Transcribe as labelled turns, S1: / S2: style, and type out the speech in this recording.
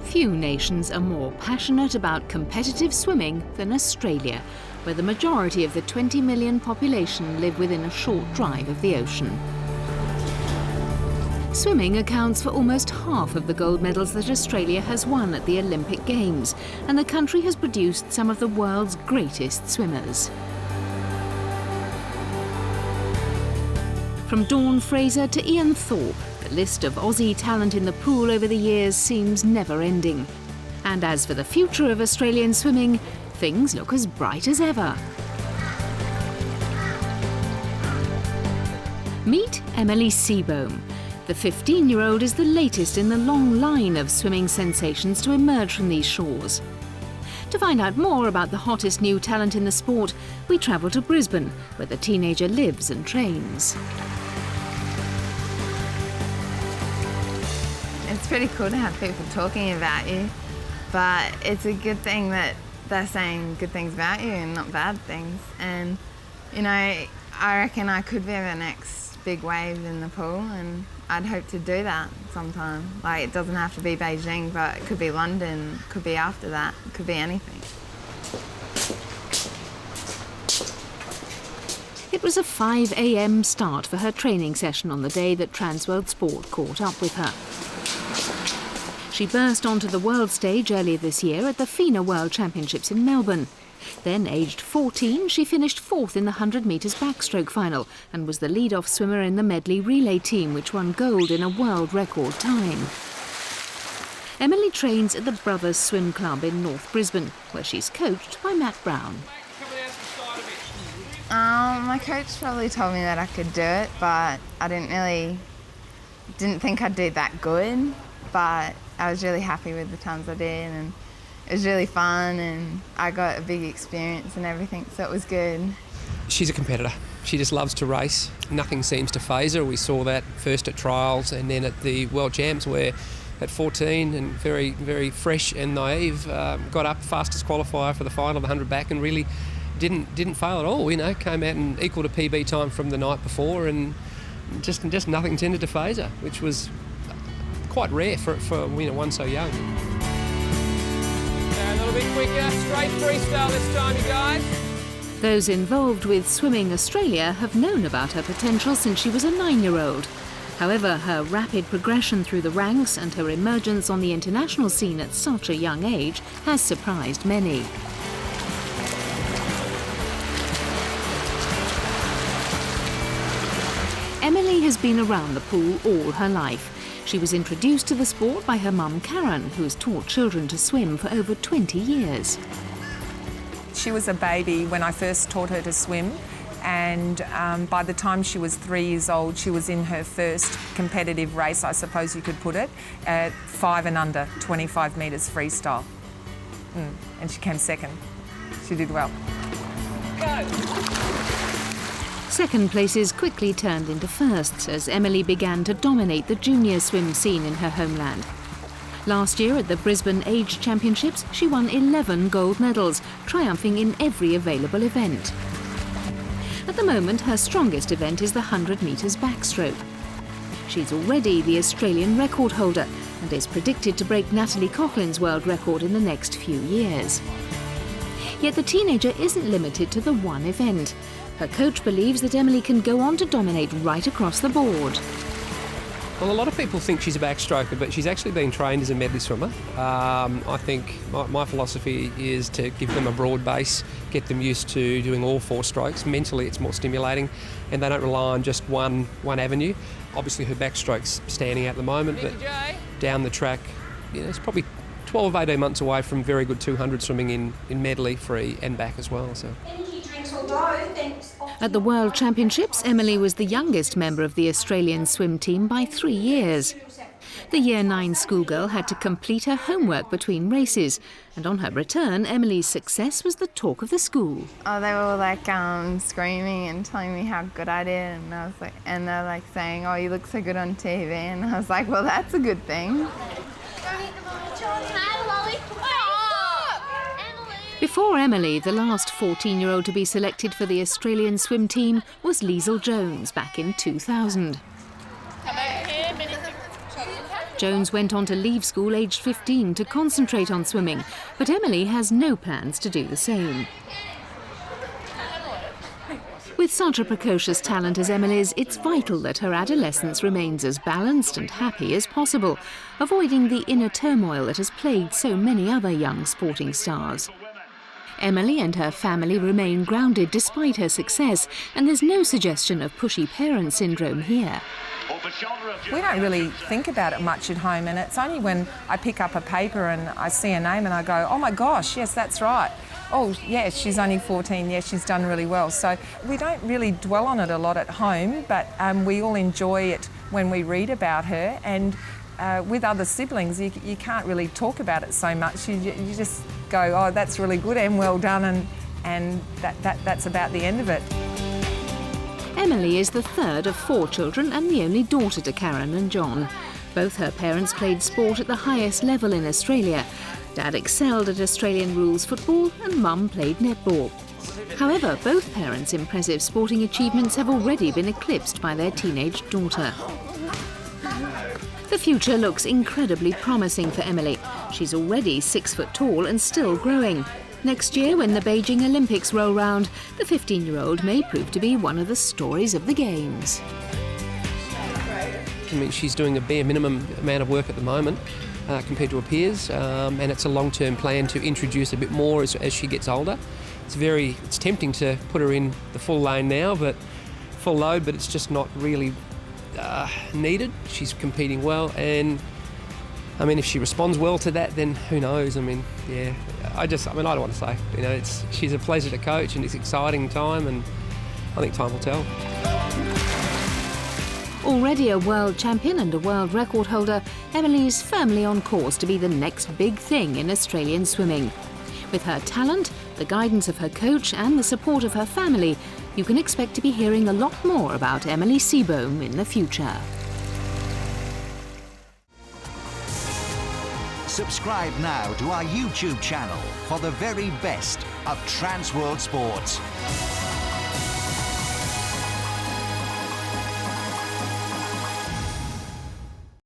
S1: Few nations are more passionate about competitive swimming than Australia, where the majority of the 20 million population live within a short drive of the ocean. Swimming accounts for almost half of the gold medals that Australia has won at the Olympic Games, and the country has produced some of the world's greatest swimmers. From Dawn Fraser to Ian Thorpe, the list of Aussie talent in the pool over the years seems never-ending. And as for the future of Australian swimming, things look as bright as ever. Meet Emily Seebohm. The 15-year-old is the latest in the long line of swimming sensations to emerge from these shores. To find out more about the hottest new talent in the sport, we travel to Brisbane, where the teenager lives and trains.
S2: It's pretty cool to have people talking about you, but it's a good thing that they're saying good things about you and not bad things. And, you know, I reckon I could be the next big wave in the pool, and I'd hope to do that sometime. Like, it doesn't have to be Beijing, but it could be London, it could be after that, it could be anything.
S1: It was a 5 a.m. start for her training session on the day that Transworld Sport caught up with her. She burst onto the world stage earlier this year at the FINA World Championships in Melbourne. Then, aged 14, she finished fourth in the 100 metres backstroke final and was the lead-off swimmer in the medley relay team, which won gold in a world record time. Emily trains at the Brothers Swim Club in North Brisbane, where she's coached by Matt Brown.
S2: My coach probably told me that I could do it, but I didn't think I'd do that good. But I was really happy with the times I did, and it was really fun, and I got a big experience and everything, so it was good.
S3: She's a competitor. She just loves to race. Nothing seems to faze her. We saw that first at trials and then at the World Champs, where at 14 and very, very fresh and naive, got up fastest qualifier for the final of the 100 back and really didn't fail at all. You know, came out and equalled a PB time from the night before, and just nothing tended to faze her, which was quite rare for one so young.
S4: A little bit quicker, straight freestyle this time, you guys.
S1: Those involved with Swimming Australia have known about her potential since she was a 9-year-old. However, her rapid progression through the ranks and her emergence on the international scene at such a young age has surprised many. Emily has been around the pool all her life. She was introduced to the sport by her mum Karen, who has taught children to swim for over 20 years.
S5: She was a baby when I first taught her to swim, and by the time she was 3 years old, she was in her first competitive race, I suppose you could put it, at 5 and under, 25 metres freestyle. And she came second. She did well.
S4: Go!
S1: Second places quickly turned into firsts as Emily began to dominate the junior swim scene in her homeland. Last year at the Brisbane Age Championships, she won 11 gold medals, triumphing in every available event. At the moment, her strongest event is the 100 metres backstroke. She's already the Australian record holder and is predicted to break Natalie Coughlin's world record in the next few years. Yet the teenager isn't limited to the one event. Her coach believes that Emily can go on to dominate right across the board.
S3: Well, a lot of people think she's a backstroker, but she's actually been trained as a medley swimmer. I think my philosophy is to give them a broad base, get them used to doing all 4 strokes. Mentally, it's more stimulating, and they don't rely on just one avenue. Obviously, her backstroke's standing out at the moment, but down the track, it's probably 12 or 18 months away from very good 200 swimming in medley, free and back as well. So.
S1: At the World Championships, Emily was the youngest member of the Australian swim team by 3 years. The Year 9 schoolgirl had to complete her homework between races, and on her return, Emily's success was the talk of the school.
S2: Oh, they were all like screaming and telling me how good I did, and I was like, and they're like saying, "Oh, you look so good on TV," and I was like, "Well, that's a good thing."
S1: Before Emily, the last 14-year-old to be selected for the Australian swim team was Liesl Jones back in 2000.
S4: Come over here,
S1: Jones went on to leave school aged 15 to concentrate on swimming, but Emily has no plans to do the same. With such a precocious talent as Emily's, it's vital that her adolescence remains as balanced and happy as possible, avoiding the inner turmoil that has plagued so many other young sporting stars. Emily and her family remain grounded despite her success, and there's no suggestion of pushy parent syndrome here.
S5: We don't really think about it much at home, and it's only when I pick up a paper and I see a name and I go, oh my gosh, yes, that's right. Oh, yes, she's only 14, yes, she's done really well. So we don't really dwell on it a lot at home, but we all enjoy it when we read about her. And with other siblings, you can't really talk about it so much. You just go, oh, that's really good and well done, and that's about the end of it.
S1: Emily is the third of 4 children and the only daughter to Karen and John. Both her parents played sport at the highest level in Australia. Dad excelled at Australian rules football and Mum played netball. However, both parents' impressive sporting achievements have already been eclipsed by their teenage daughter. The future looks incredibly promising for Emily. She's already 6 foot tall and still growing. Next year, when the Beijing Olympics roll round, the 15-year-old may prove to be one of the stories of the Games.
S3: I mean, she's doing a bare minimum amount of work at the moment compared to her peers, and it's a long-term plan to introduce a bit more as she gets older. It's tempting to put her in the full lane now, but full load, but it's just not really needed. She's competing well, and I mean, if she responds well to that, then who knows? I mean, yeah, I don't want to say. You know, she's a pleasure to coach, and it's an exciting time, and I think time will tell.
S1: Already a world champion and a world record holder, Emily's firmly on course to be the next big thing in Australian swimming. With her talent, the guidance of her coach and the support of her family, you can expect to be hearing a lot more about Emily Seebohm in the future.
S6: Subscribe now to our YouTube channel for the very best of Trans World Sports.